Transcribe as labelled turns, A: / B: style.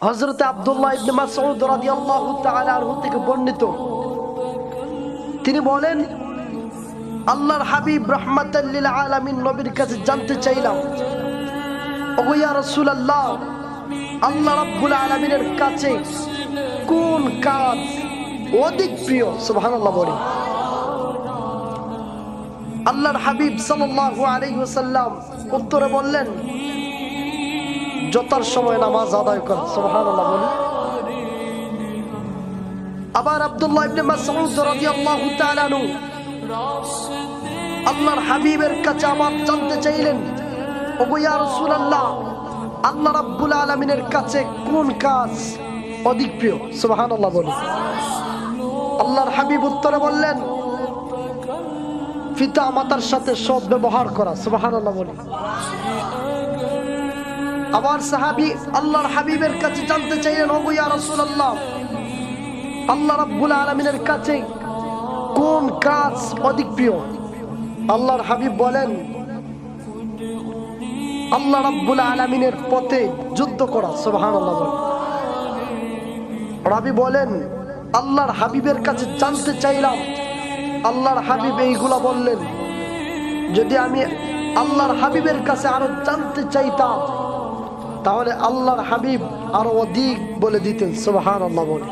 A: হযরত আব্দুল্লাহ ইবনে মাসউদ রাদিয়াল্লাহু তাআলা আনহু থেকে বর্ণিত, তিনি বলেন, আল্লাহর হাবিব রাহমাতাল লিল আলামিন নবীর কাছে জানতে চাইলাম, ওগো ইয়া রাসূলুল্লাহ, আল্লাহ রাব্বুল আলামিনের কাছে কোন কাজ অধিক প্রিয়? সুবহানাল্লাহ বলেন। আল্লাহর হাবিব সাল্লাল্লাহু আলাইহি ওয়াসাল্লাম উত্তরে বললেন, যতার সময় নামাজ আদায় করা। সুবহানাল্লাহ বলেন। আবার আব্দুল্লাহ ইবনে মাসউদ রাদিয়াল্লাহু তাআলা আনহু আল্লাহর হাবিবের কাছে আবার জানতে চাইলেন, ওগো ইয়া রাসূলুল্লাহ, আল্লাহ রাব্বুল আলামিনের কাছে কোন কাজ অধিক প্রিয়? সুবহানাল্লাহ বলেন। আল্লাহর হাবিব উত্তরে বললেন, পিতা মাতার সাথে সৎ ব্যবহার করা। সুবহানাল্লাহ বলেন। আবার সাহাবী আল্লাহর হাবিবের কাছে জানতে চাইলেন, ওগো ইয়া রাসূলুল্লাহ, আল্লাহ রাব্বুল আলামিনের কাছে কোন কাজ অধিক প্রিয়? আল্লাহর হাবিব বলেন, আল্লাহ রাব্বুল আলামিনের পথে যুদ্ধ করা। সুবহানাল্লাহ বলেন। রাবী বলেন, আল্লাহর হাবিবের কাছে জানতে চাইলাম, আল্লাহর হাবিব এইগুলা বললেন। যদি আমি আল্লাহর হাবিবের কাছে আরো জানতে চাইতাম, তাহলে আল্লাহর হাবিব আরো অধিক বলে দিতেন। সুবহানাল্লাহ বলেন।